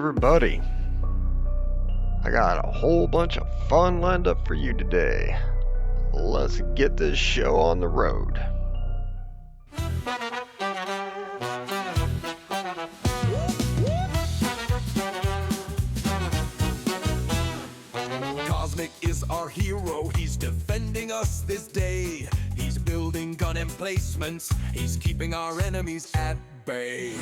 everybody. I got a whole bunch of fun lined up for you today. Let's get this show on the road. Cosmic is our hero, he's defending us this day. He's building gun emplacements, he's keeping our enemies at bay.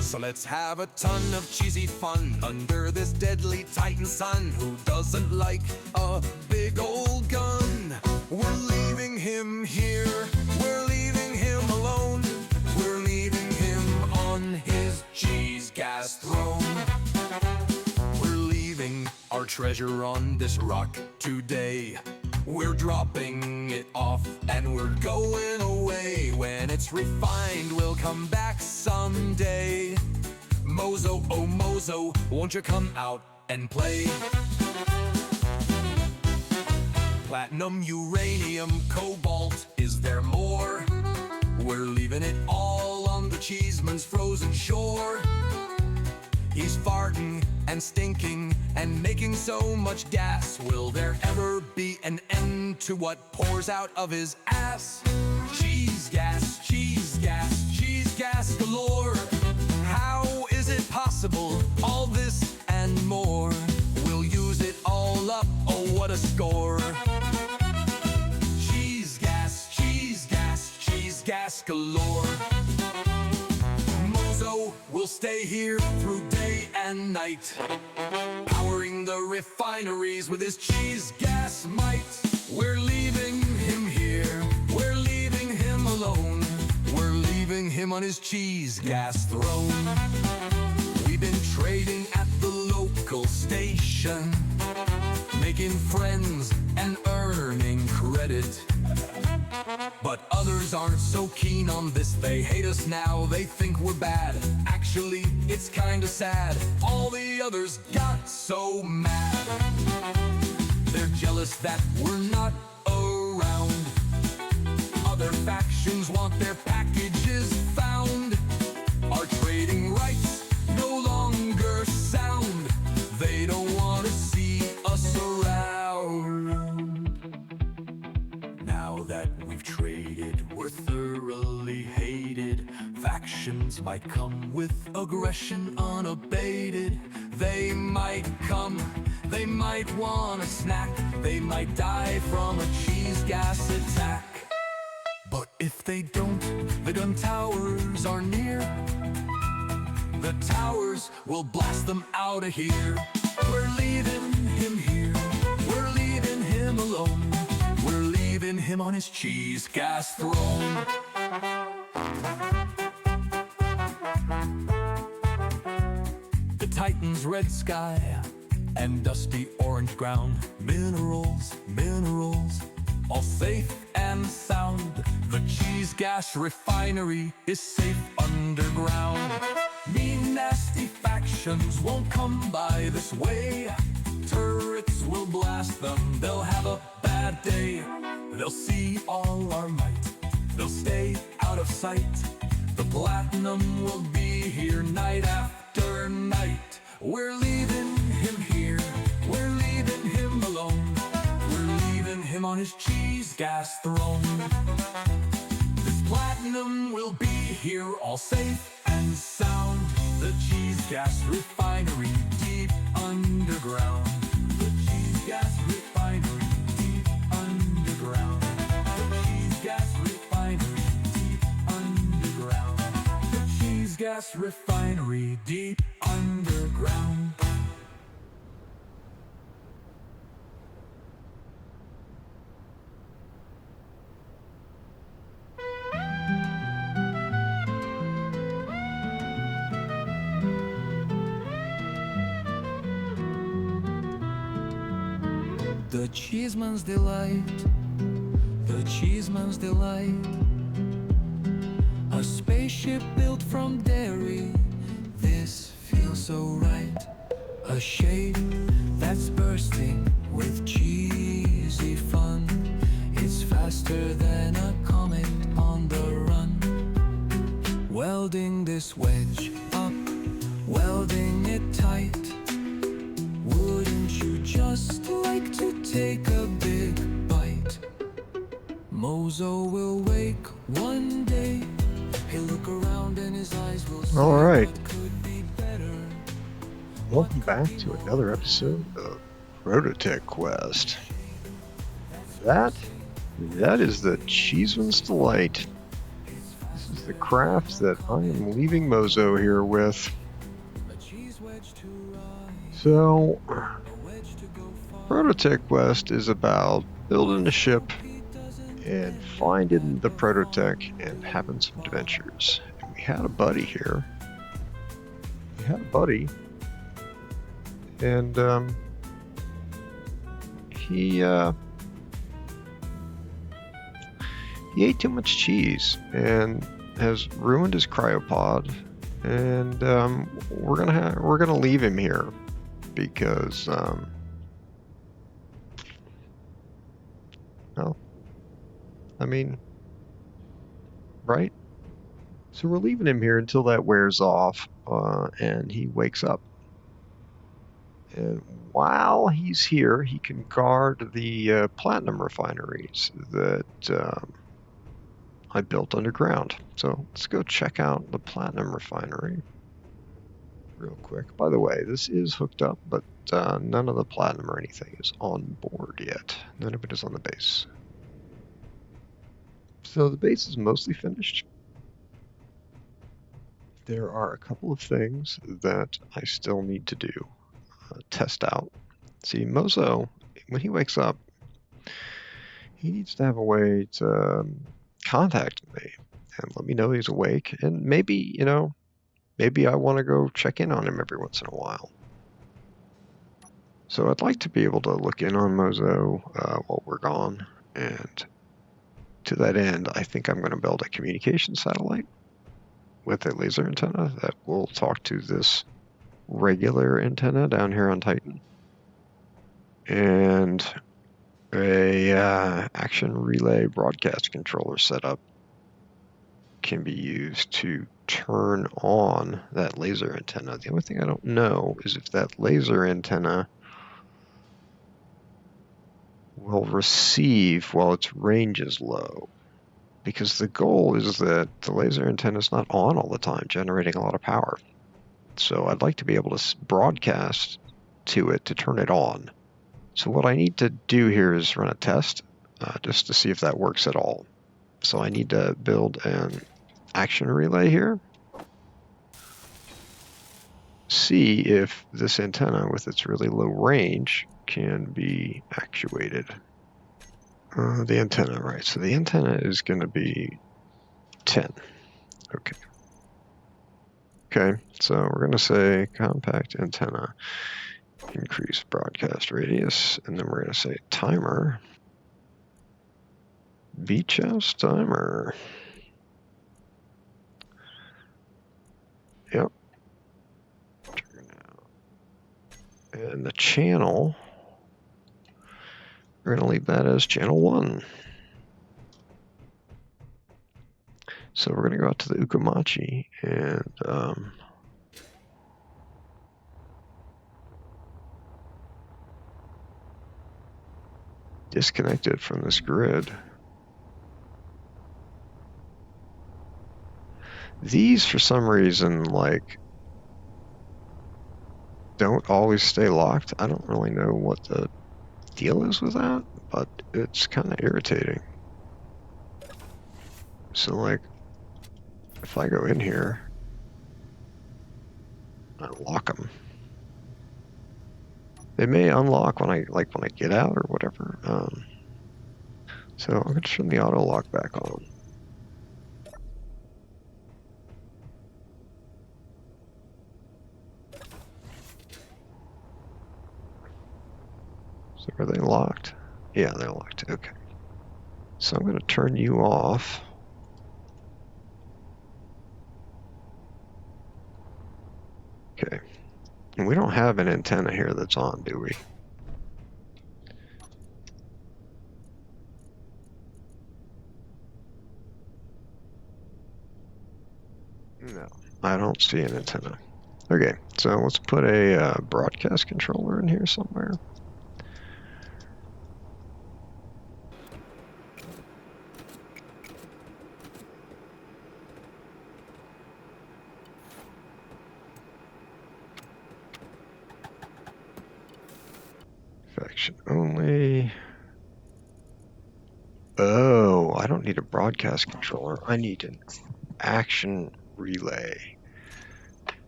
So let's have a ton of cheesy fun under this deadly Titan sun. Who doesn't like a big old gun? We're leaving him here, we're leaving him alone. We're leaving him on his cheese gas throne. We're leaving our treasure on this rock today. We're dropping it off and we're going away. When it's refined, we'll come back someday. Mozo, oh Mozo, won't you come out and play? Platinum, uranium, cobalt, is there more? We're leaving it all on the Cheeseman's frozen shore. He's farting and stinking and making so much gas. Will there ever be an end to what pours out of his ass? Cheese gas, cheese gas, cheese gas galore. How is it possible? All this and more. We'll use it all up, oh what a score. Cheese gas, cheese gas, cheese gas galore. Mozo will stay here through day and night, powering the refineries with his cheese gas might. We're leaving him here, we're leaving him alone. We're leaving him on his cheese gas throne. We've been trading at the local station, making friends and earning credit. But others aren't so keen on this, they hate us now, they think we're bad. Actually, it's kinda sad, all the others got so mad. They're jealous that we're not around. Other factions want their packages found. Our trading rights no longer sound. They don't want to see us around. Now that we've traded, we're thoroughly hated. Factions might come with aggression unabated. They might come, they might want a snack. They might die from a cheese gas attack. But if they don't, the gun towers are near. The towers will blast them out of here. We're leaving him here, we're leaving him alone. We're leaving him on his cheese gas throne. The Titan's red sky and dusty orange ground. Minerals, minerals, all safe and sound. The cheese gas refinery is safe underground. Mean nasty factions won't come by this way. Turrets will blast them, they'll have a bad day. They'll see all our might, they'll stay out of sight. The platinum will be here night after night. We're leaving him here, we're leaving him alone. We're leaving him on his cheese gas throne. This platinum will be here all safe and sound. The cheese gas refinery deep underground. The cheese gas refinery deep underground. The cheese gas refinery deep underground. The cheese gas refinery deep underground. The Cheeseman's delight, the Cheeseman's delight. A spaceship built from dairy, this feels so right. A shape that's bursting with cheesy fun. It's faster than a comet on the run. Well, welding this wedge up, welding it tight. Wouldn't you just like to take a big bite? Mozo will wake one day. He'll look around and his eyes will say, all right. what could be better? Welcome back to another episode of ProtoTech Quest. That is the Cheeseman's Delight. This is the craft that I am leaving Mozo here with. So, ProtoTech Quest is about building a ship and finding the Prototech and having some adventures. And we had a buddy here. And he ate too much cheese and has ruined his cryopod, and we're gonna leave him here because well, I mean, right? So we're leaving him here until that wears off and he wakes up. And while he's here, he can guard the platinum refineries that I built underground. So let's go check out the platinum refinery real quick. By the way, this is hooked up, but none of the platinum or anything is on board yet. None of it is on the base. So the base is mostly finished. There are a couple of things that I still need to do. Test out. See, Mozo, when he wakes up, he needs to have a way to contact me and let me know he's awake. And maybe, maybe I want to go check in on him every once in a while. So I'd like to be able to look in on Mozo while we're gone. And to that end, I think I'm going to build a communication satellite with a laser antenna that will talk to this regular antenna down here on Titan, and a action relay broadcast controller setup can be used to turn on that laser antenna. The only thing I don't know is if that laser antenna will receive while its range is low, because the goal is that the laser antenna is not on all the time, generating a lot of power. So I'd like to be able to broadcast to it to turn it on. So what I need to do here is run a test just to see if that works at all. So I need to build an action relay here. See if this antenna with its really low range can be actuated. The antenna, right. So the antenna is going to be 10. Okay. Okay, so we're going to say compact antenna, increase broadcast radius, and then we're going to say timer, beach house timer. Yep. And the channel, we're going to leave that as channel 1. So we're going to go out to the Ukamachi and disconnect it from this grid. These, for some reason, don't always stay locked. I don't really know what the deal is with that, but it's kind of irritating. So, if I go in here, I lock them. They may unlock when I get out or whatever. So I'm going to turn the auto lock back on. So are they locked? Yeah, they're locked. Okay. So I'm going to turn you off. Okay. And we don't have an antenna here that's on, do we? No, I don't see an antenna. Okay, so let's put a broadcast controller in here somewhere. Faction only. Oh, I don't need a broadcast controller. I need an action relay.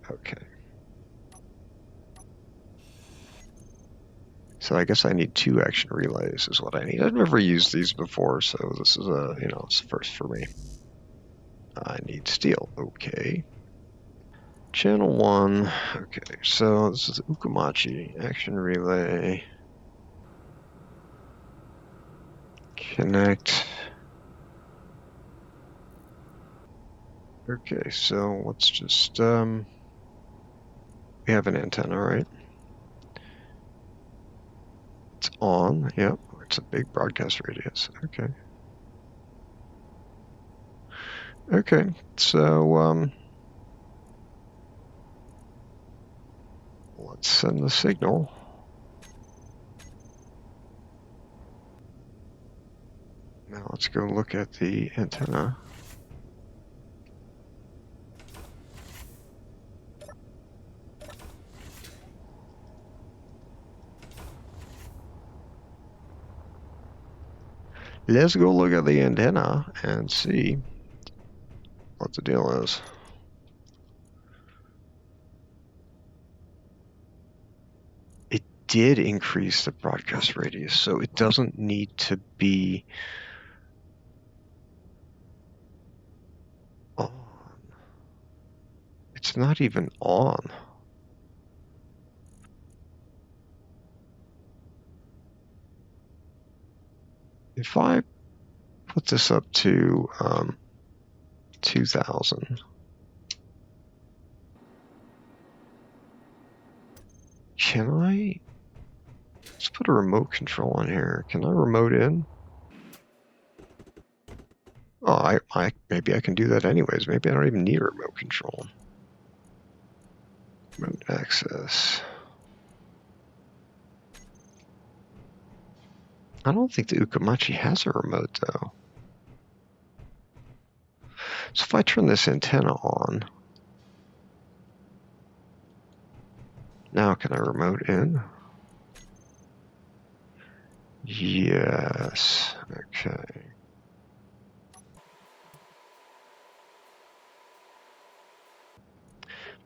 Okay. So I guess I need 2 action relays is what I need. I've never used these before, so this is it's a first for me. I need steel. Okay. Channel 1. Okay, so this is Ukamachi. Action relay. Connect. Okay, so let's just, we have an antenna, right? It's on, yep. It's a big broadcast radius, okay. Okay, so, let's send the signal. Now let's go look at the antenna. Let's go look at the antenna and see what the deal is. It did increase the broadcast radius, so it doesn't need to be on. It's not even on. If I put this up to 2000, can I? Let's put a remote control in here. Can I remote in? Oh, maybe I can do that anyways. Maybe I don't even need a remote control. Remote access. I don't think the Ukamachi has a remote though. So if I turn this antenna on, now can I remote in? Yes, okay.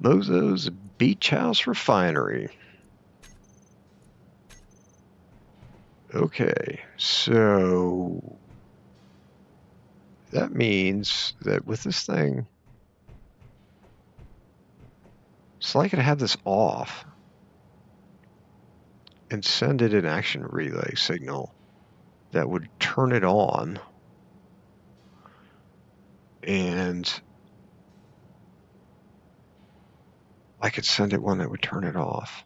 Mozo's Beach House Refinery. Okay, so that means that with this thing, so I could have this off and send it an action relay signal that would turn it on, and I could send it one that would turn it off.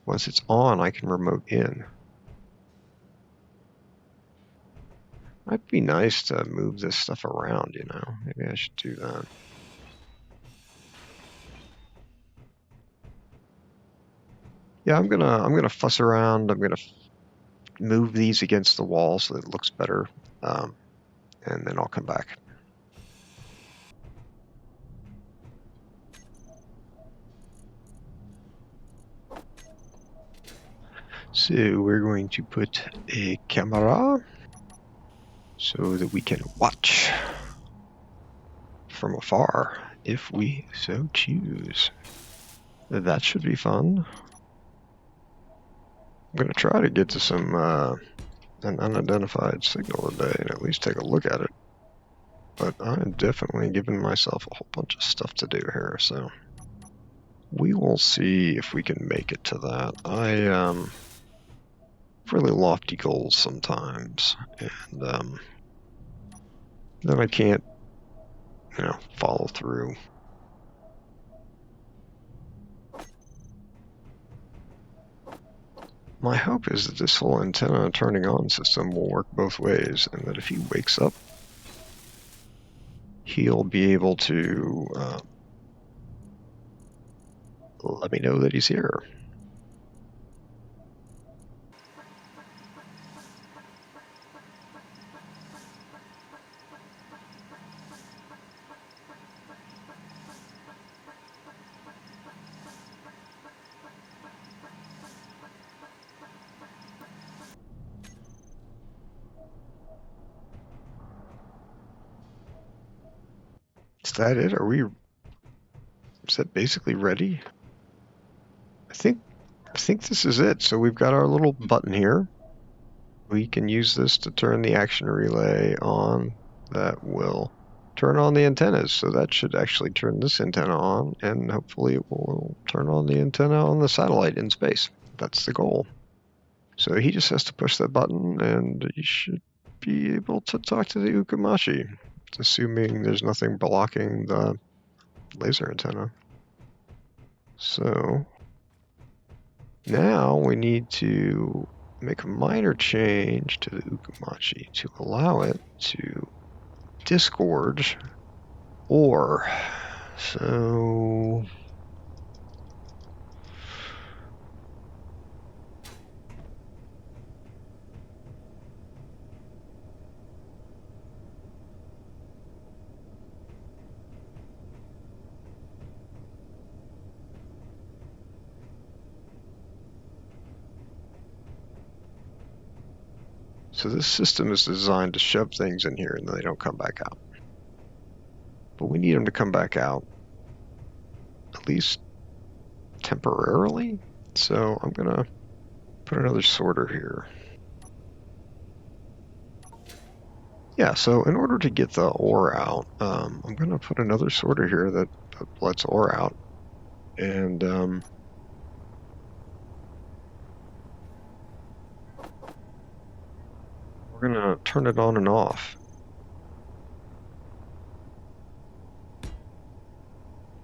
Once it's on, I can remote in. Might be nice to move this stuff around, you know. Maybe I should do that. Yeah, I'm gonna fuss around. I'm gonna move these against the wall so that it looks better, and then I'll come back. So we're going to put a camera so that we can watch from afar if we so choose. That should be fun. I'm going to try to get to some an unidentified signal today and at least take a look at it. But I'm definitely giving myself a whole bunch of stuff to do here, so we will see if we can make it to that. I really lofty goals sometimes, and then I can't, follow through. My hope is that this whole antenna turning on system will work both ways, and that if he wakes up, he'll be able to let me know that he's here. Is that it? Is that basically ready? I think this is it. So we've got our little button here. We can use this to turn the action relay on. That will turn on the antennas. So that should actually turn this antenna on, and hopefully it will turn on the antenna on the satellite in space. That's the goal. So he just has to push that button, and he should be able to talk to the Ukamashi, assuming there's nothing blocking the laser antenna. So now we need to make a minor change to the Ukamachi to allow it to disgorge ore. So this system is designed to shove things in here and then they don't come back out. But we need them to come back out, at least temporarily. So I'm going to put another sorter here. Yeah, so in order to get the ore out, I'm going to put another sorter here that lets ore out. And we're going to turn it on and off.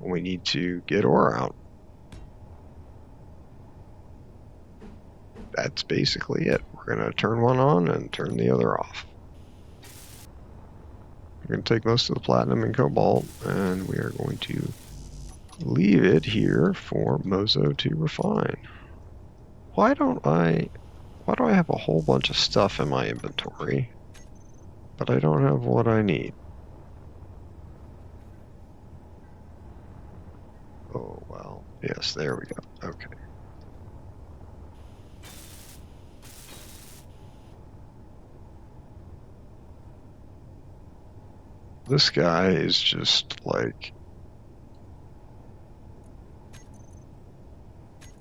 We need to get ore out. That's basically it. We're going to turn one on and turn the other off. We're going to take most of the platinum and cobalt, and we are going to leave it here for Mozo to refine. Why do I have a whole bunch of stuff in my inventory, but I don't have what I need? Oh, well, yes, there we go. Okay. This guy is just like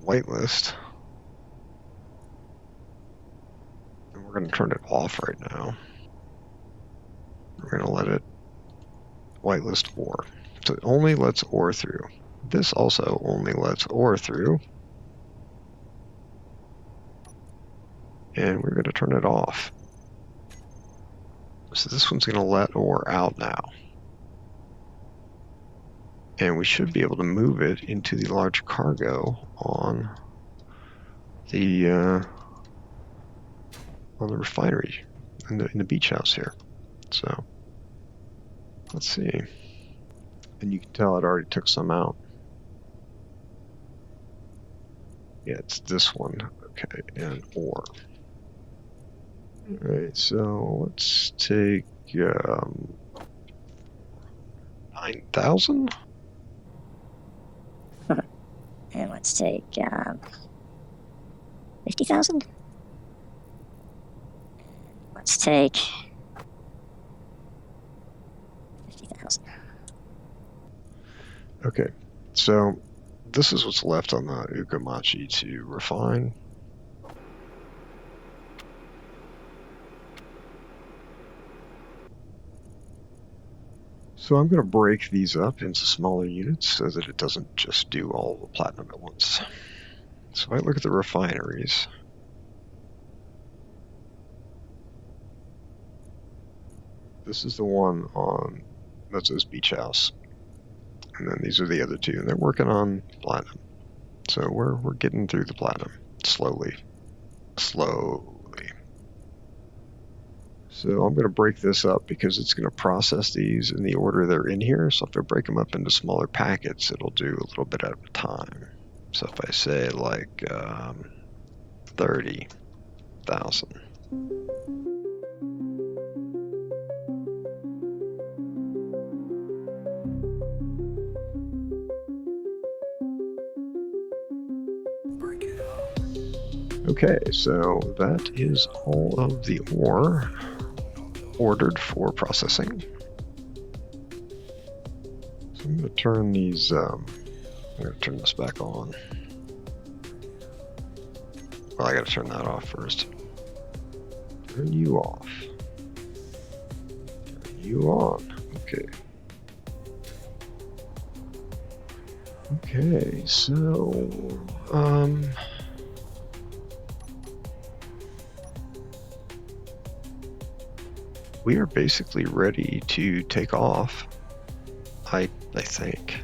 whitelist. And we're going to turn it off right now. We're going to let it whitelist ore. So it only lets ore through. This also only lets ore through. And we're going to turn it off. So this one's going to let ore out now. And we should be able to move it into the large cargo on the refinery in the beach house here. So let's see. And you can tell it already took some out. Yeah, it's this one. Okay, and ore. Alright, so let's take 9,000. And let's take 50,000. Let's take 50,000. Okay, so this is what's left on the Ukamachi to refine. So I'm going to break these up into smaller units so that it doesn't just do all the platinum at once. So if I look at the refineries, this is the one on Mozo's beach house. And then these are the other two, and they're working on platinum. So we're getting through the platinum slowly. So I'm going to break this up because it's going to process these in the order they're in here. So if I break them up into smaller packets, it'll do a little bit at a time. So if I say like 30,000. Okay, so that is all of the ore ordered for processing. So I'm going to turn these, I'm going to turn this back on. Well, I got to turn that off first. Turn you off. Turn you on. Okay. Okay, so, we are basically ready to take off, I think.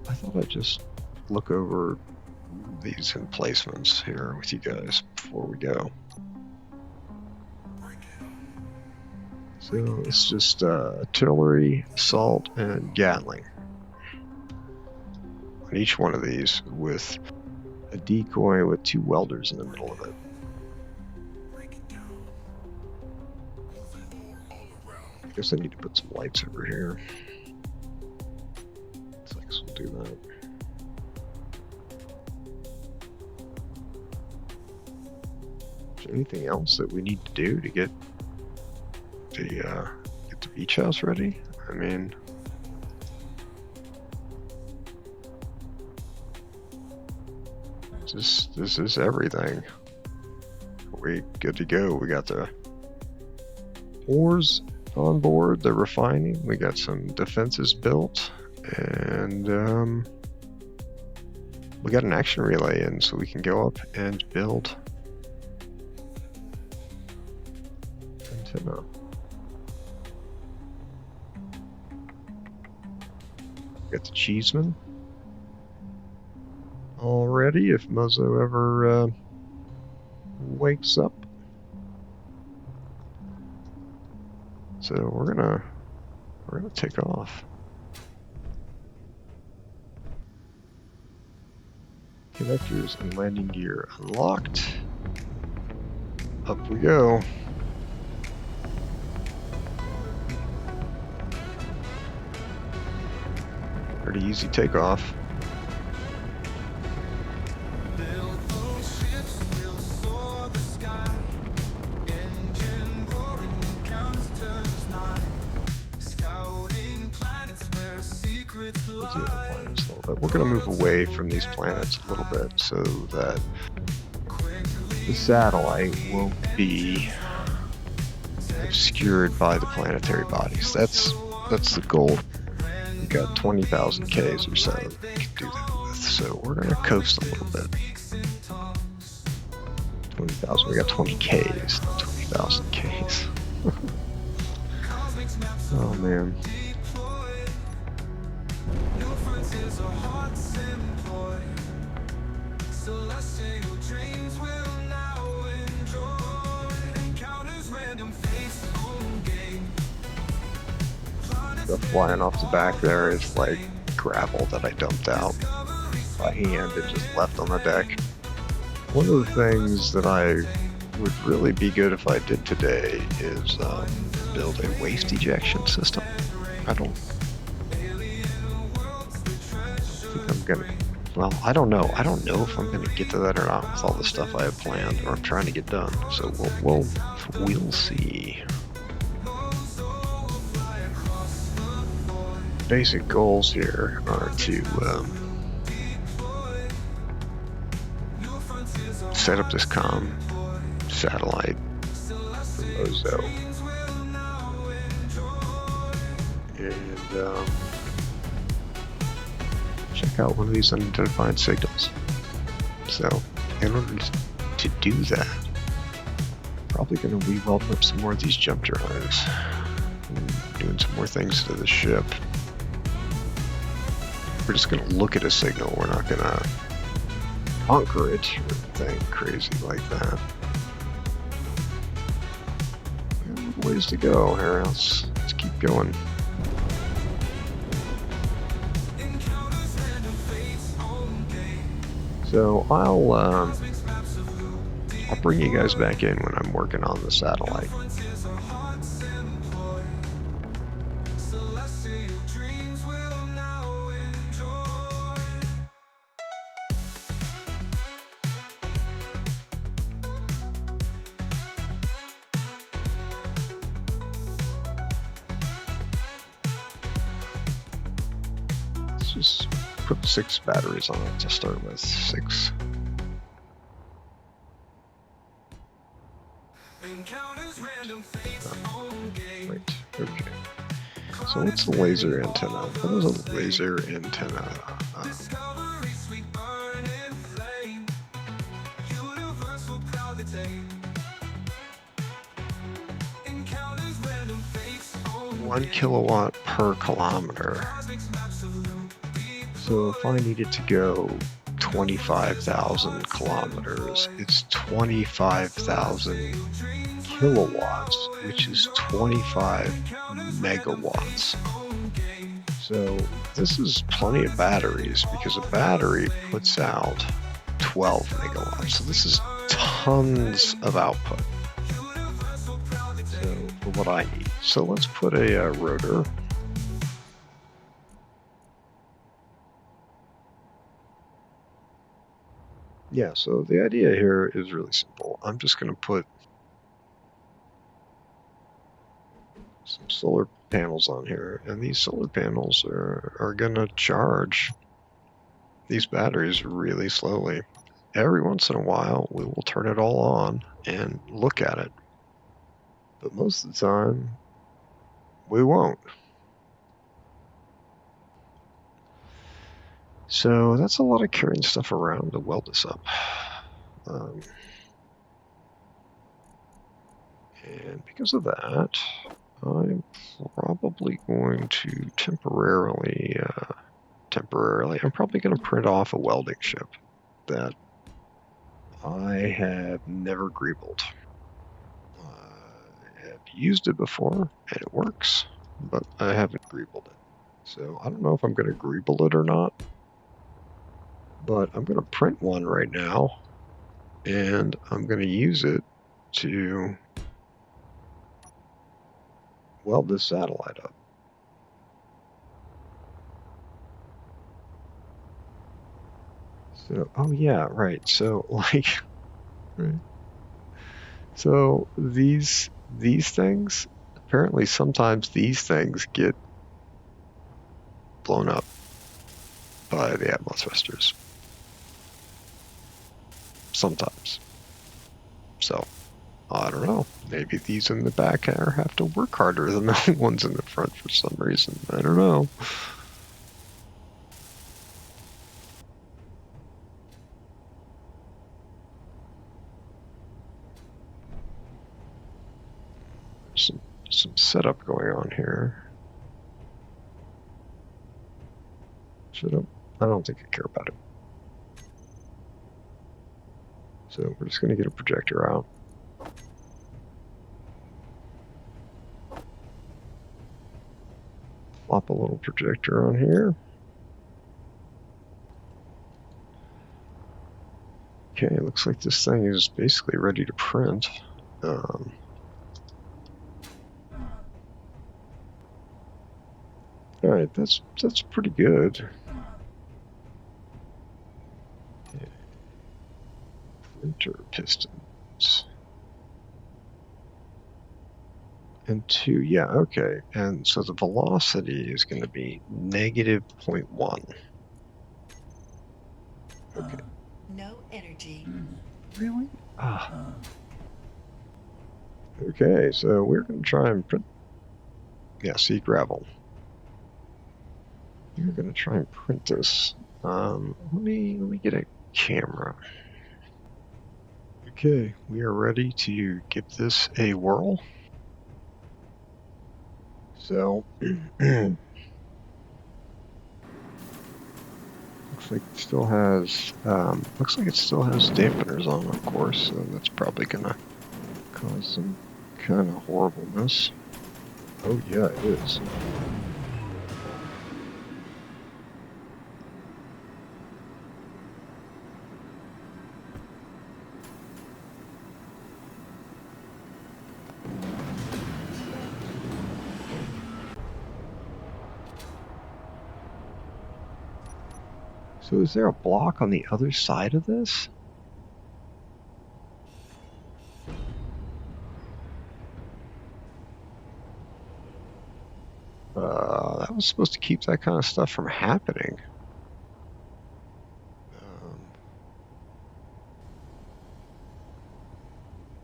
I thought I'd just look over these emplacements here with you guys before we go. So it's just artillery, assault, and Gatling on each one of these, with a decoy with 2 welders in the middle of it. I guess I need to put some lights over here. So I guess we'll do that. Is there anything else that we need to do to get the beach house ready? I mean, this is everything. We good to go. We got the ores on board, the refining, we got some defenses built, and we got an action relay in, so we can go up and build antenna. Got the Cheeseman all ready if Mozo ever wakes up. So we're gonna take off. Connectors and landing gear unlocked. Up we go. Pretty easy takeoff. But we're going to move away from these planets a little bit so that the satellite won't be obscured by the planetary bodies. That's the goal. We got 20,000 Ks or so that we can do that with. So we're going to coast a little bit. 20,000. We got 20 Ks, not 20,000 Ks. Oh man. Stuff flying off the back there is like gravel that I dumped out by hand and just left on the deck. One of the things that I would really be good if I did today is build a waste ejection system. I don't think I'm gonna, well, I don't know if I'm gonna get to that or not with all the stuff I have planned or I'm trying to get done. So we'll see. Basic goals here are to set up this comm satellite for Mozo, and check out one of these unidentified signals. So in order to do that, probably going to re-weld up some more of these jump drives and doing some more things to the ship. We're just going to look at a signal. We're not going to conquer it or anything crazy like that. We have a ways to go here. Let's keep going. So I'll bring you guys back in when I'm working on the satellite. Let's just put 6 batteries on it to start with. 6. Wait, okay. So what's the laser antenna? What is a laser antenna? One kilowatt per kilometer. So if I needed to go 25,000 kilometers, it's 25,000 kilowatts, which is 25 megawatts. So this is plenty of batteries, because a battery puts out 12 megawatts. So this is tons of output. So for what I need. So let's put a rotor. Yeah, so the idea here is really simple. I'm just going to put some solar panels on here, and these solar panels are going to charge these batteries really slowly. Every once in a while, we will turn it all on and look at it. But most of the time, we won't. So that's a lot of carrying stuff around to weld this up. And because of that, I'm probably going to temporarily, I'm probably going to print off a welding ship that I have never greebled. I have used it before, and it works, but I haven't greebled it. So I don't know if I'm going to greeble it or not, but I'm going to print one right now, and I'm going to use it to weld this satellite up. So, oh yeah, right. So like, right. So these things, apparently sometimes these things get blown up by the Atmos thrusters. Sometimes. So, I don't know. Maybe these in the back have to work harder than the ones in the front for some reason. I don't know. Some setup going on here. I don't think I care about it. So we're just going to get a projector out. Plop a little projector on here. Okay, it looks like this thing is basically ready to print. Alright, that's pretty good. Yeah. Printer pistons. And 2, yeah, okay. And so the velocity is going to be negative 0.1. Okay. No energy. Really? Okay, so we're going to try and print. Yeah, see gravel. We're going to try and print this. Let me get a camera. Okay, we are ready to give this a whirl. So, looks like it still has dampeners on, of course. So that's probably gonna cause some kind of horribleness. Oh yeah, it is. So is there a block on the other side of this? That was supposed to keep that kind of stuff from happening.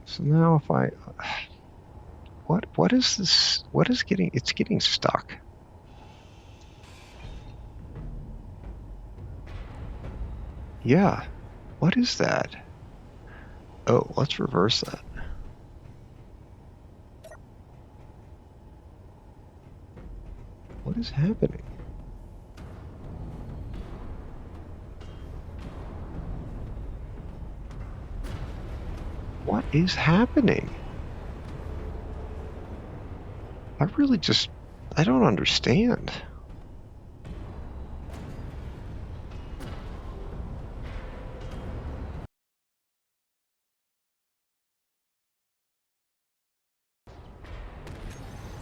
So now if I... What is this? What is getting... It's getting stuck. Yeah. What is that? Oh, let's reverse that. What is happening? What is happening? I really just... I don't understand.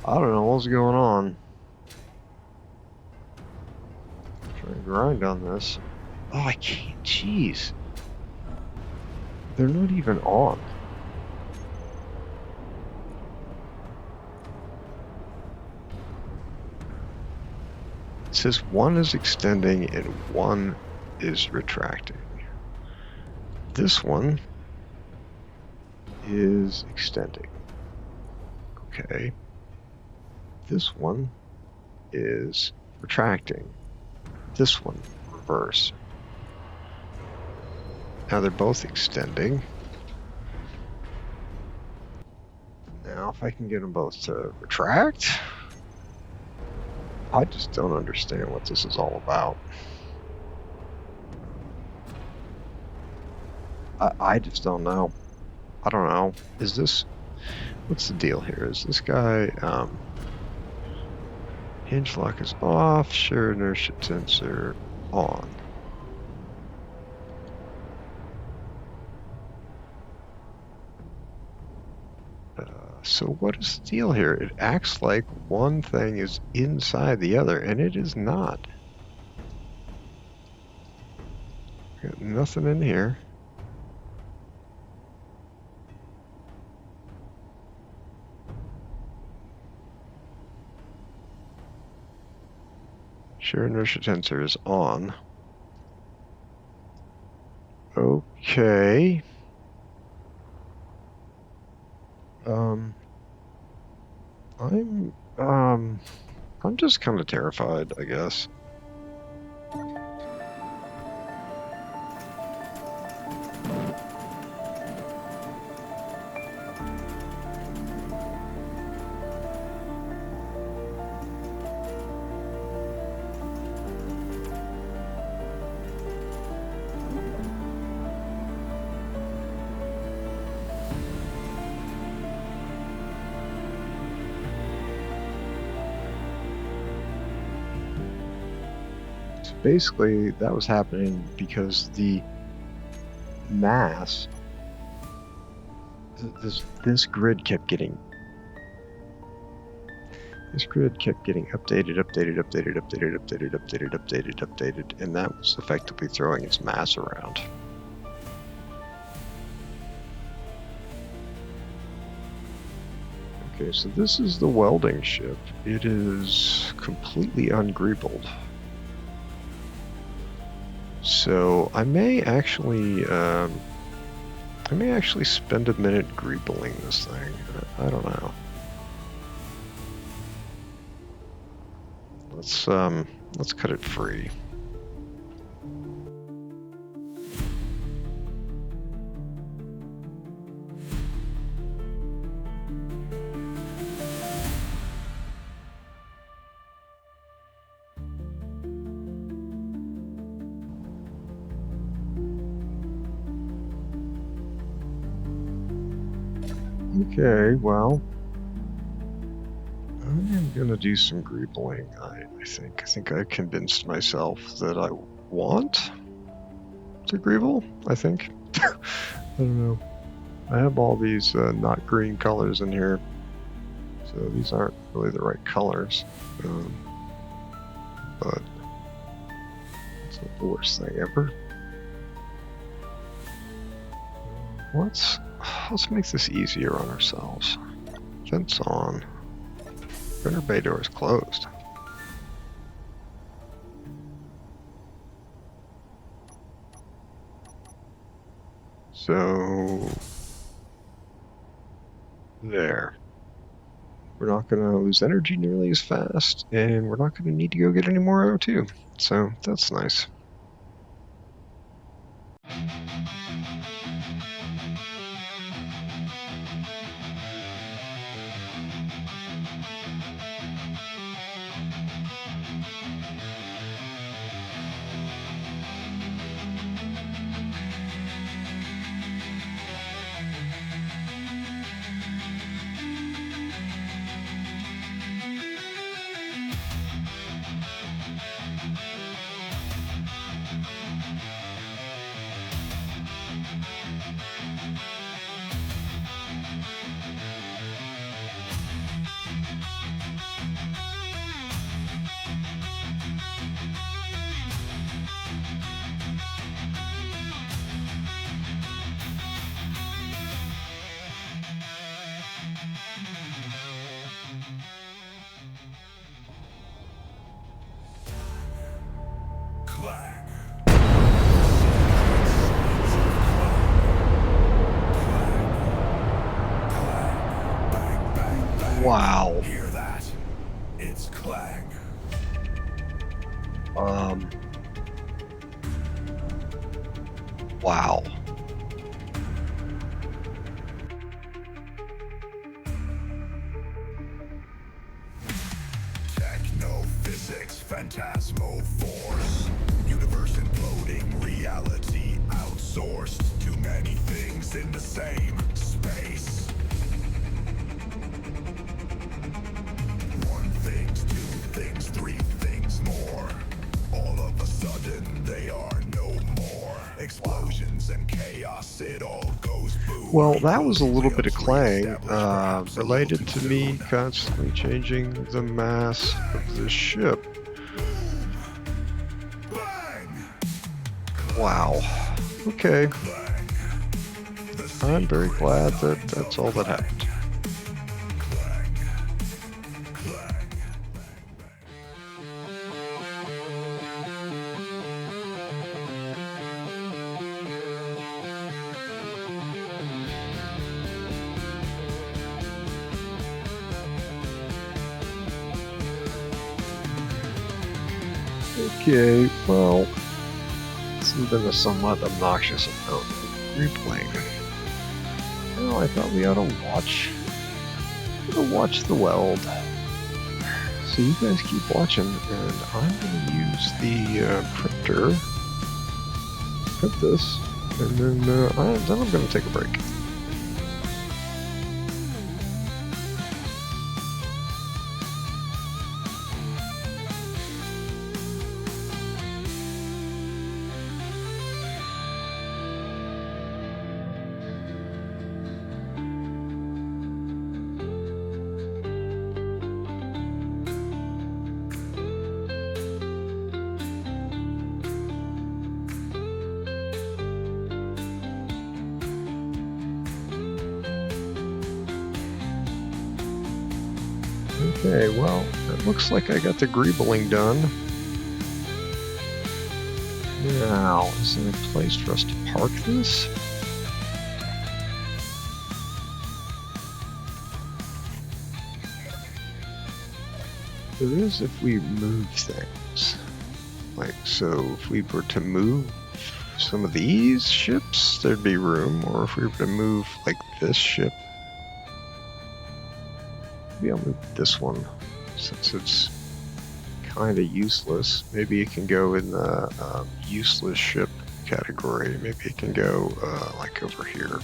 I don't know what's going on. Trying to grind on this. Oh, I can't. Jeez. They're not even on. It says one is extending and one is retracting. This one is extending. Okay. This one is retracting. This one, reverse. Now they're both extending. Now if I can get them both to retract, I just don't understand what this is all about. I just don't know. I don't know. Is this... What's the deal here? Is this guy... hinge lock is off, shear inertia tensor on. So what is the deal here? It acts like one thing is inside the other, and it is not. Got nothing in here. Shear inertia tensor is on. Okay. I'm just kind of terrified, I guess. Basically, that was happening because the mass, this grid kept getting updated, and that was effectively throwing its mass around. Okay, so this is the welding ship. It is completely ungreebled. So I may actually spend a minute greebling this thing. I don't know. Let's cut it free. Okay, well, I'm gonna do some greebling. I think I convinced myself that I want to greeble. I think. I don't know. I have all these not green colors in here, so these aren't really the right colors. But It's not the worst thing ever. Let's make this easier on ourselves. Vents on. Printer bay door is closed. So there. We're not going to lose energy nearly as fast, and we're not going to need to go get any more O2. So that's nice. Clang. Bang, bang, bang. Wow. Hear that? It's Clang. Wow. Techno-physics, phantasmal force. Universe imploding, reality outsourced. Too many things in the same space. One things, two things, three things more. All of a sudden they are no more. Explosions and chaos, it all goes boom. Well, that was a little bit of Clang, related to me constantly changing the mass of the ship. Wow. Okay. I'm very glad that that's all that happened. Okay, well, this has been a somewhat obnoxious amount of replaying. Well, I thought we ought to watch the weld. So you guys keep watching, and I'm going to use the printer, print this, and then I'm going to take a break. Okay, well, it looks like I got the greebling done. Now, is there a place for us to park this? There is if we move things. Like, so if we were to move some of these ships, there'd be room, or if we were to move, like, this ship, maybe I'll move this one, since it's kind of useless. Maybe it can go in the useless ship category. Maybe it can go, like, over here.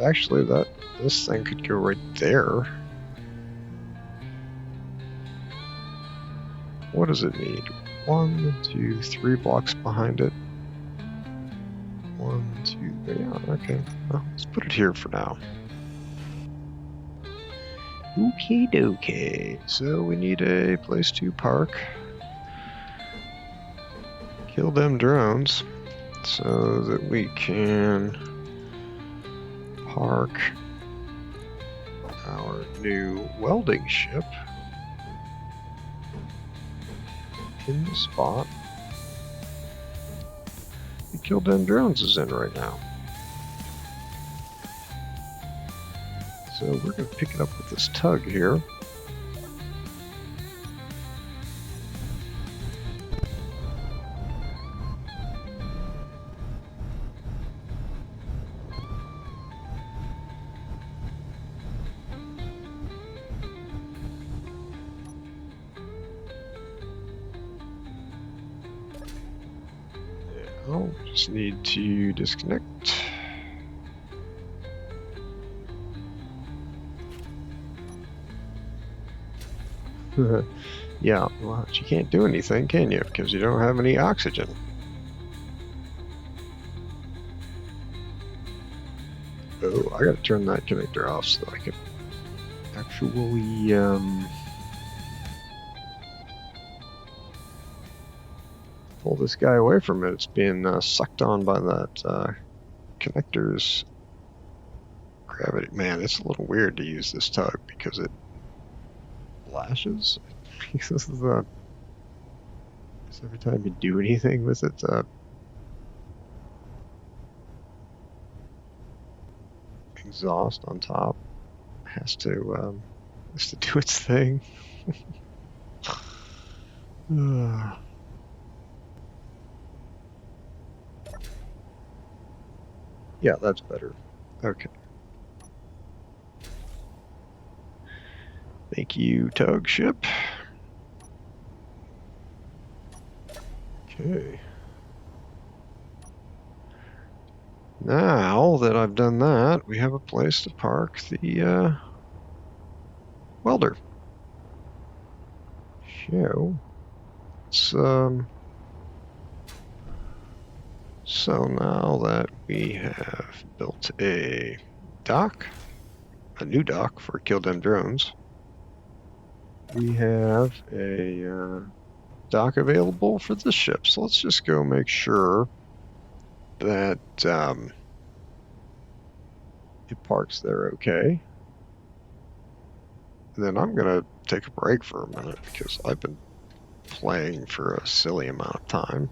Actually, that this thing could go right there. What does it need? 1, 2, 3 blocks behind it. 1, 2, yeah, okay. Well, let's put it here for now. Okie dokie. So we need a place to park. Kill them drones so that we can park our new welding ship in the spot the Kill Them Drones is in right now. So we're going to pick it up with this tug here. Now, just need to disconnect. Yeah, well, you can't do anything, can you? Because you don't have any oxygen. Oh, I gotta turn that connector off so I can actually, pull this guy away from it. It's being sucked on by that connector's gravity. Man, it's a little weird to use this tug because it lashes. This is every time you do anything with it, exhaust on top has to do its thing. Yeah, that's better. Okay. Thank you, tug ship. Okay. Now that I've done that, we have a place to park the welder. So, so now that we have built a dock, a new dock for Kill Them Drones, we have a dock available for this ship. So let's just go make sure that it parks there okay. And then I'm gonna take a break for a minute because I've been playing for a silly amount of time.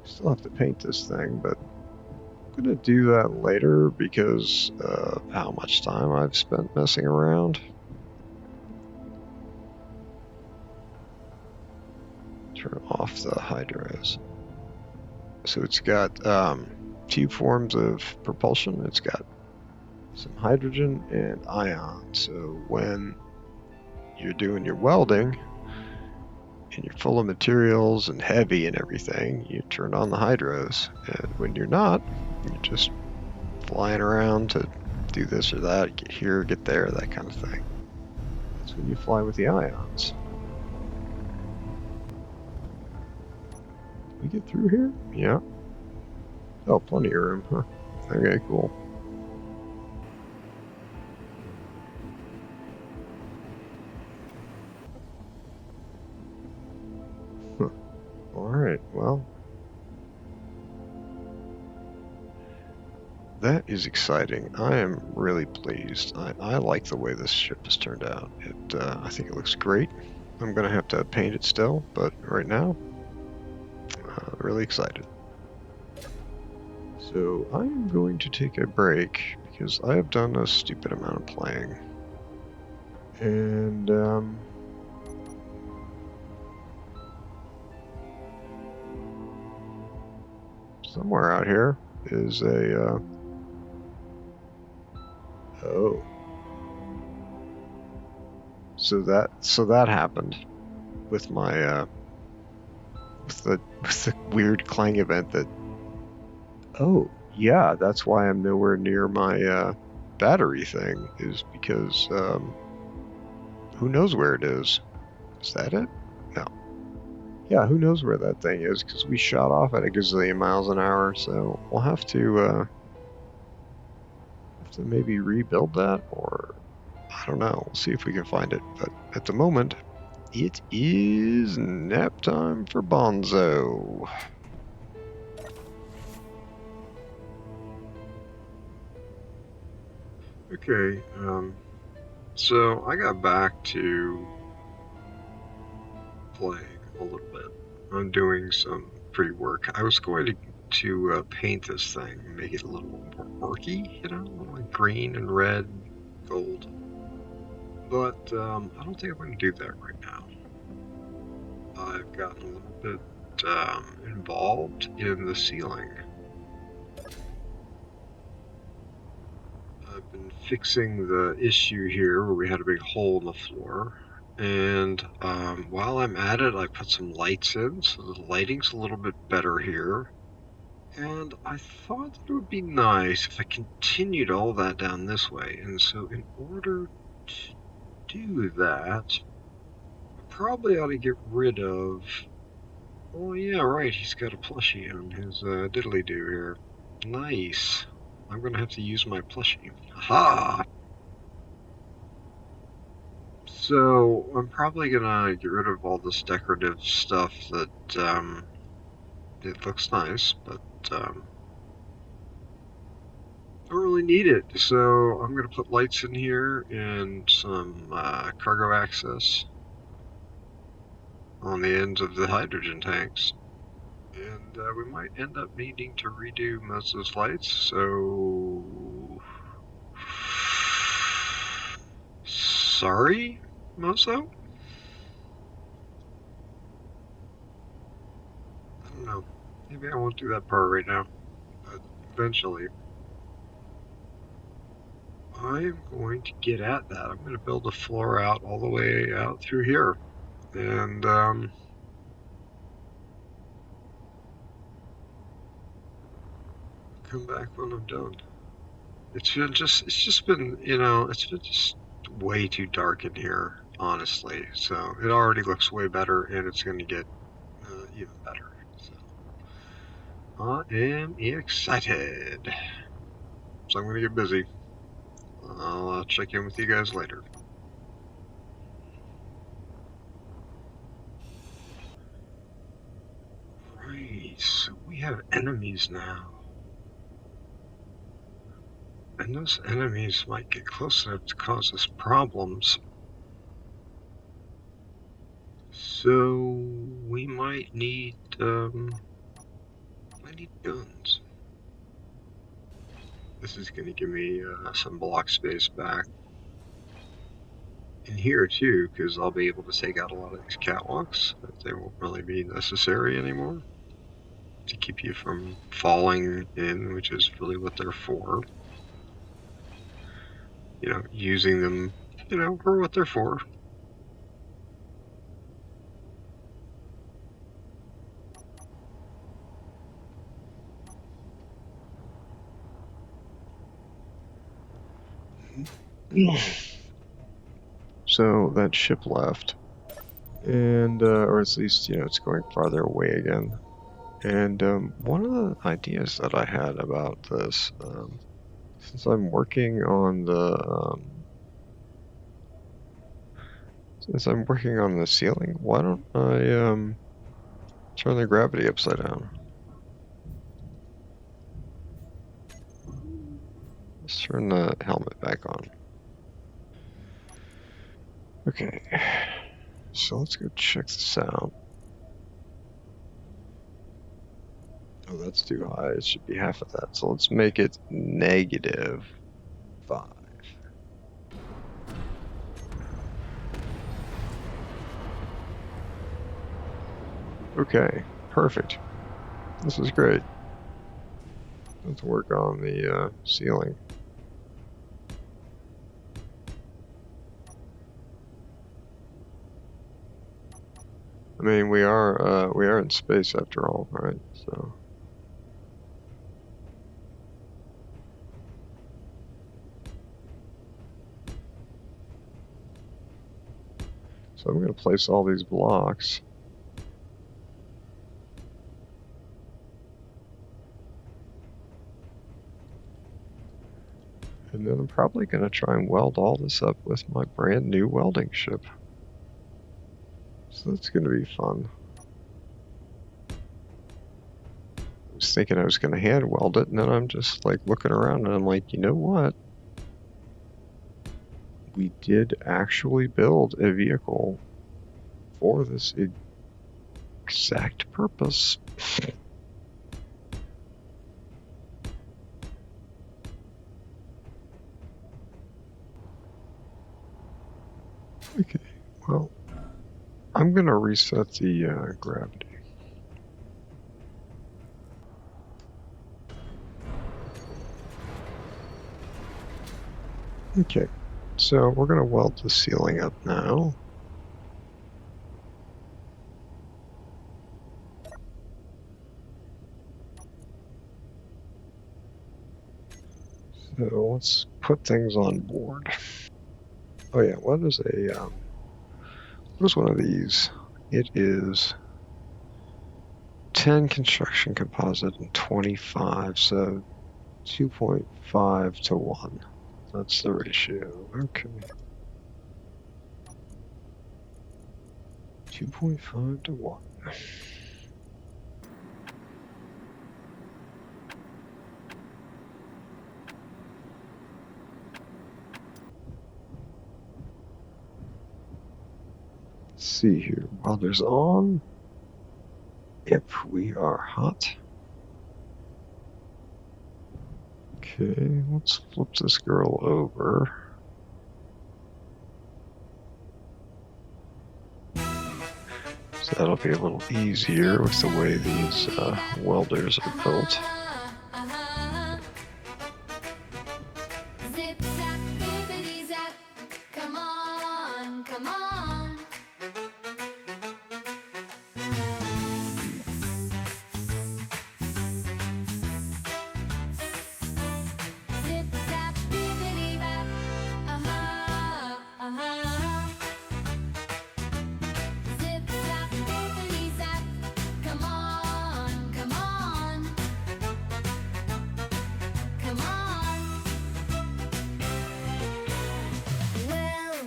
Still have to paint this thing, but I'm gonna do that later because of how much time I've spent messing around. Turn off the hydros. So it's got two forms of propulsion. It's got some hydrogen and ion. So when you're doing your welding and you're full of materials and heavy and everything, you turn on the hydros. And when you're not, you're just flying around to do this or that, get here, get there, that kind of thing. That's when you fly with the ions. We get through here? Yeah. Oh, plenty of room, huh? Okay, cool. Huh. Alright, well. That is exciting. I am really pleased. I like the way this ship has turned out. I think it looks great. I'm going to have to paint it still, but right now, really excited. So I am going to take a break because I have done a stupid amount of playing. And somewhere out here is a oh. So that happened with my with the weird Clang event that. Oh yeah, that's why I'm nowhere near my battery thing. Is because who knows where it is? Is that it? No. Yeah, who knows where that thing is? Because we shot off at a gazillion miles an hour, so we'll have to maybe rebuild that, or I don't know. We'll see if we can find it. But at the moment, it is nap time for Bonzo. Okay, so I got back to playing a little bit. I'm doing some pre-work. I was going to paint this thing, make it a little more murky, like green and red, gold. But I don't think I'm going to do that right now. I've gotten a little bit involved in the ceiling. I've been fixing the issue here where we had a big hole in the floor. And while I'm at it, I put some lights in, so the lighting's a little bit better here. And I thought it would be nice if I continued all that down this way. And so in order to do that, I probably ought to get rid of... Oh yeah, right, he's got a plushie on his diddly-do here. Nice. I'm going to have to use my plushie. Aha! So I'm probably gonna get rid of all this decorative stuff that it looks nice, but I don't really need it. So I'm gonna put lights in here and some cargo access on the ends of the hydrogen tanks, and we might end up needing to redo Mozo's lights. So sorry, Mozo. I don't know. Maybe I won't do that part right now, but eventually. I'm going to get at that. I'm going to build a floor out all the way out through here. And, come back when I'm done. It's just been, it's been just way too dark in here, honestly. So it already looks way better, and it's going to get even better. So I am excited. So I'm going to get busy. I'll check in with you guys later. Right, so we have enemies now. And those enemies might get close enough to cause us problems. So we might need guns. This is going to give me some block space back in here too, because I'll be able to take out a lot of these catwalks. They won't really be necessary anymore to keep you from falling in, which is really what they're for. Using them, for what they're for. So that ship left, and or at least it's going farther away again. And one of the ideas that I had about this, since I'm working on the ceiling, why don't I turn the gravity upside down? Let's turn the helmet back on. Okay, so let's go check this out. Oh, that's too high. It should be half of that. So let's make it -5. Okay, perfect. This is great. Let's work on the ceiling. I mean, we are in space after all, right? So. So I'm going to place all these blocks. And then I'm probably going to try and weld all this up with my brand new welding ship. So that's going to be fun. I was thinking I was going to hand weld it, and then I'm just like looking around and I'm like, you know what? We did actually build a vehicle for this exact purpose. Okay, well, I'm gonna reset the gravity. Okay, so we're gonna weld the ceiling up now. So let's put things on board. Oh yeah, what is one of these? It is 10 construction composite and 25, so 2.5 to 1. That's the ratio. Okay. 2.5 to 1. Let's see here. Welders on. Yep, we are hot. Okay, let's flip this girl over. So that'll be a little easier with the way these welders are built. Zip zap, bippity zap. Come on, come on. Zip zap, bippity bap. Zip zap, bippity zap. Come on, come on. Come on. Weld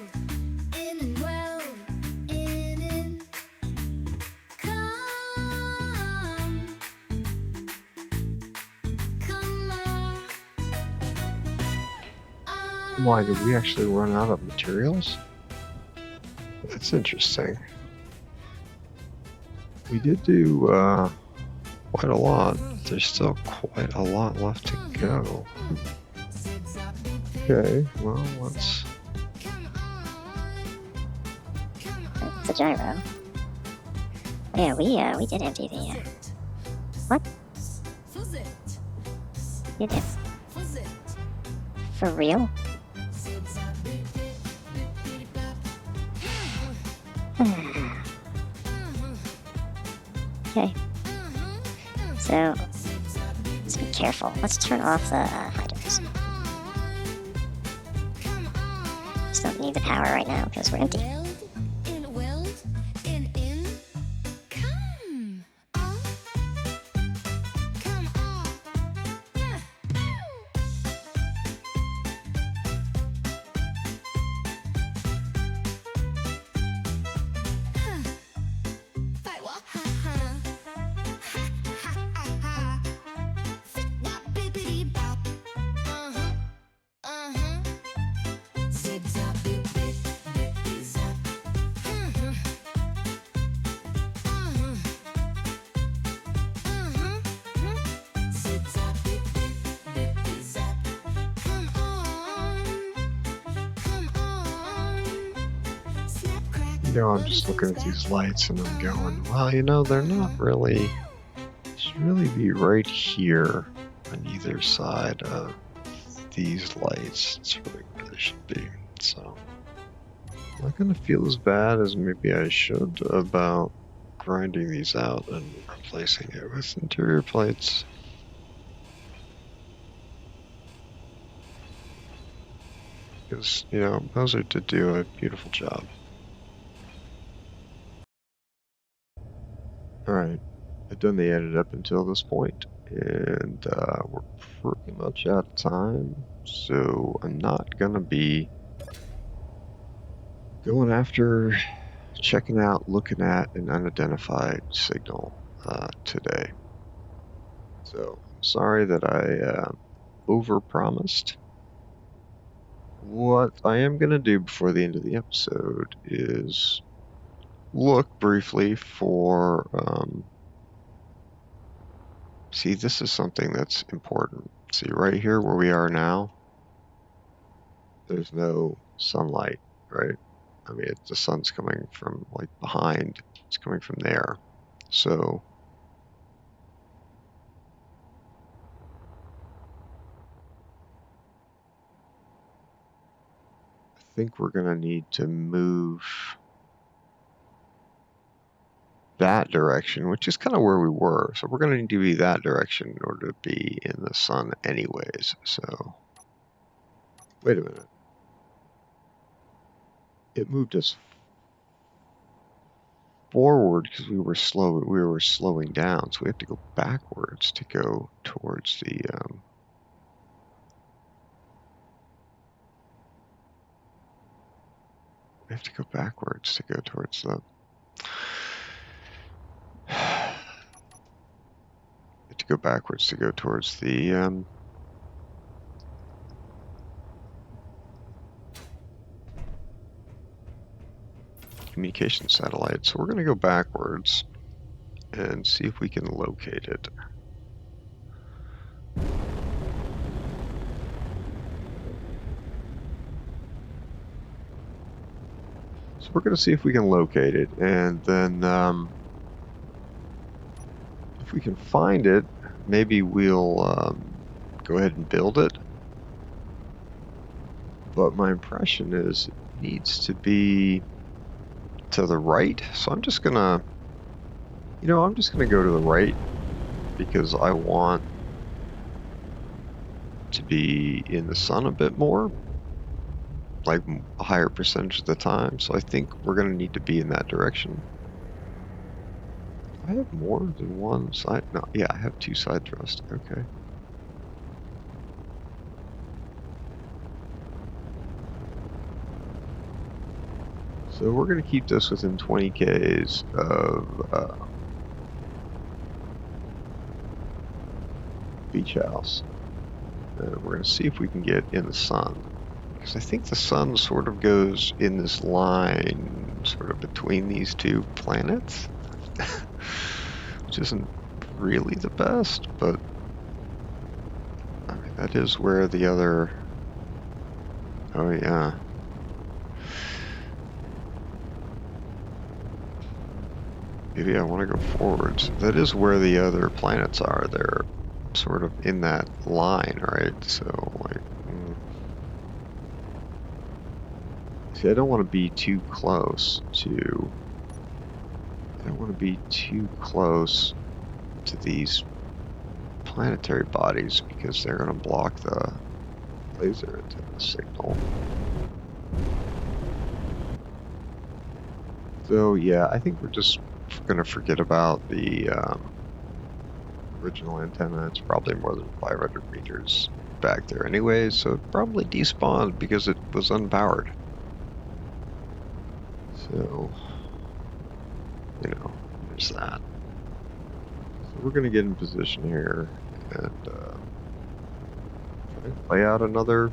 in and weld in. Come on. Why, did we actually run out of materials? That's interesting. We did do quite a lot. There's still quite a lot left to go. Okay, well, let's... It's a gyro. Yeah, we did empty the, what? Fuzz it. You did. Fuzz it. For real? Zip zap, bippity bap. Okay. So, let's be careful. Let's turn off the hydrants. Just don't need the power right now because we're empty. Weld in. Come on. Come on. Fight what? Fit that bippity bop. Zip zap, bippity zap. Zip zap, bippity zap. Come on. Come on. Snap crack. You know, I'm just looking at these lights and I'm going, well, you know, they're not really... They should really be right here on either side of these lights. That's really where they should be. So, I'm not going to feel as bad as maybe I should about grinding these out and replacing it with interior plates. Because, you know, Mozo did do a beautiful job. Alright, I've done the edit up until this point, and we're pretty much out of time, so I'm not gonna be going after checking out, looking at an unidentified signal today. So, I'm sorry that I overpromised. What I am going to do before the end of the episode is look briefly for, see, this is something that's important. See, right here where we are now, there's no sunlight, right? I mean, the sun's coming from, like, behind. It's coming from there. So, I think we're going to need to move that direction, which is kind of where we were. So we're going to need to be that direction in order to be in the sun anyways. So, wait a minute. It moved us forward because we were slowing down. So we have to go backwards to go towards the, we have to go backwards to go towards the, we have to go backwards to go towards the, communication satellite. So we're going to go backwards and see if we can locate it. So we're going to see if we can locate it, and then if we can find it, maybe we'll go ahead and build it. But my impression is it needs to be to the right, so I'm just gonna, you know, I'm just gonna go to the right because I want to be in the sun a bit more, like a higher percentage of the time. So I think we're gonna need to be in that direction. I have more than one side. No, yeah, I have two side thrusts. Okay. So we're going to keep this within 20 Ks of beach house. And we're going to see if we can get in the sun. Because I think the sun sort of goes in this line sort of between these two planets. Which isn't really the best, but I mean, that is where the other... Oh yeah. Maybe I want to go forwards. That is where the other planets are. They're sort of in that line, right? So, like... See, I don't want to be too close to... I don't want to be too close to these planetary bodies because they're going to block the laser antenna signal. So, yeah, I think we're just going to forget about the original antenna. It's probably more than 500 meters back there anyway, so it probably despawned because it was unpowered. So, you know, there's that. So we're going to get in position here and try and lay out another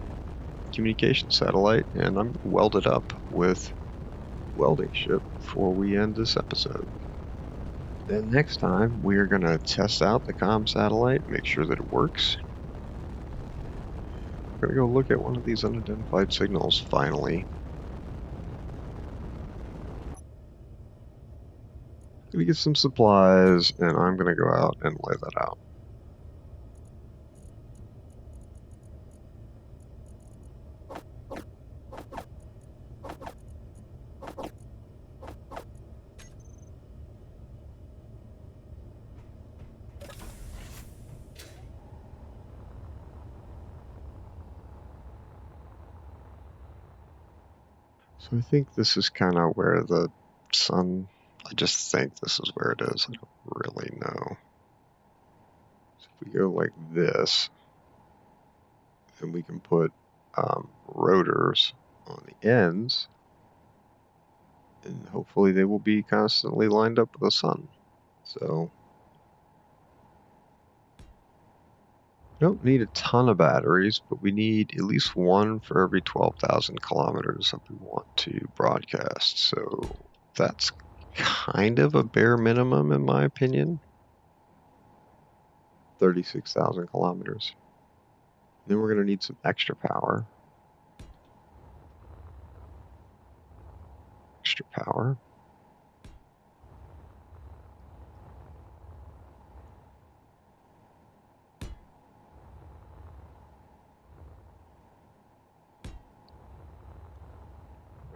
communication satellite, and I'm going to weld it up with welding ship before we end this episode. Then next time we're going to test out the comm satellite, make sure that it works. We're going to go look at one of these unidentified signals finally. I'm going to get some supplies and I'm going to go out and lay that out. So I think this is kind of where the sun, I just think this is where it is. I don't really know. So if we go like this, then we can put rotors on the ends, and hopefully they will be constantly lined up with the sun. So we don't need a ton of batteries, but we need at least one for every 12,000 kilometers that we want to broadcast. So that's kind of a bare minimum in my opinion. 36,000 kilometers. Then we're going to need some extra power. Extra power.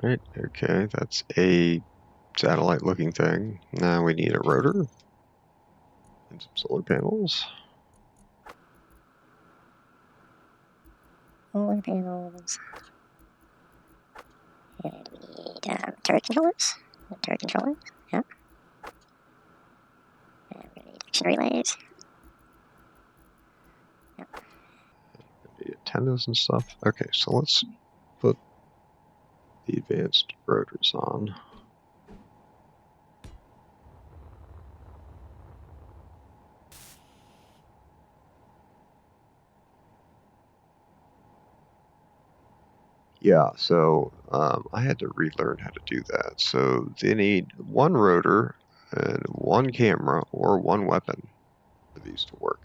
Right, okay, that's a satellite looking thing. Now we need a rotor and some solar panels. Solar panels. And we need turret controllers. Turret controllers, yeah. And we're going to need action relays. Yep. We need antennas and stuff. Okay, so let's put the advanced rotors on. Yeah, so I had to relearn how to do that. So they need one rotor and one camera or one weapon for these to work.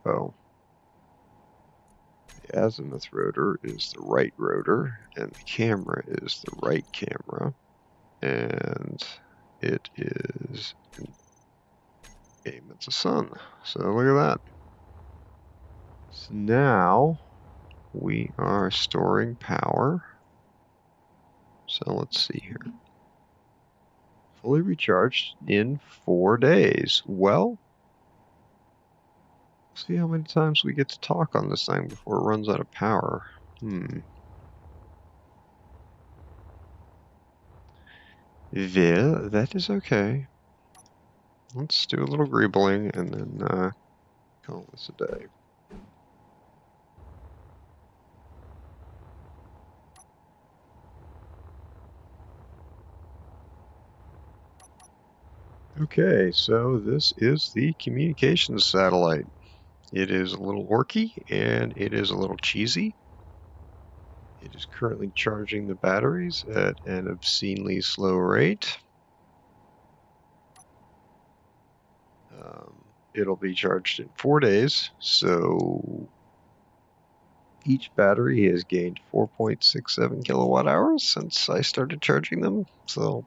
So the azimuth rotor is the right rotor and the camera is the right camera, and it is aim at the sun. So look at that. So now we are storing power. So let's see here. Fully recharged in 4 days. Well, see how many times we get to talk on this thing before it runs out of power. Yeah, that is okay. Let's do a little greebling and then call this a day. Okay, so this is the communications satellite. It is a little orky and it is a little cheesy. It is currently charging the batteries at an obscenely slow rate. It'll be charged in 4 days, so each battery has gained 4.67 kilowatt hours since I started charging them. So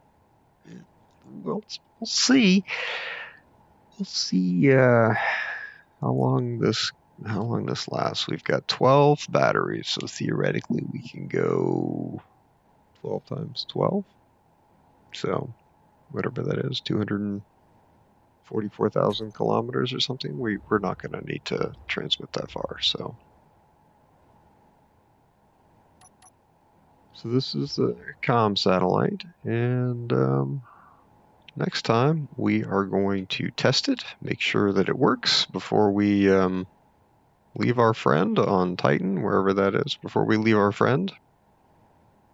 we'll see. We'll see how long this lasts. We've got 12 batteries, so theoretically we can go 12 times 12. So whatever that is, 244,000 kilometers or something. We're not going to need to transmit that far. So this is the comm satellite, and next time we are going to test it, make sure that it works before we leave our friend on Titan, wherever that is. Before we leave our friend,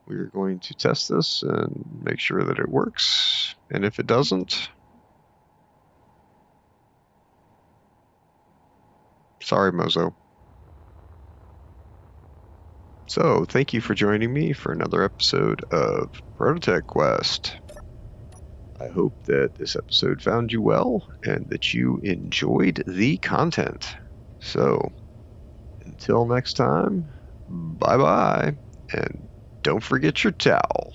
we are going to test this and make sure that it works. And if it doesn't, sorry, Mozo. So, thank you for joining me for another episode of ProtoTech Quest. I hope that this episode found you well and that you enjoyed the content. So, until next time, bye-bye, and don't forget your towel.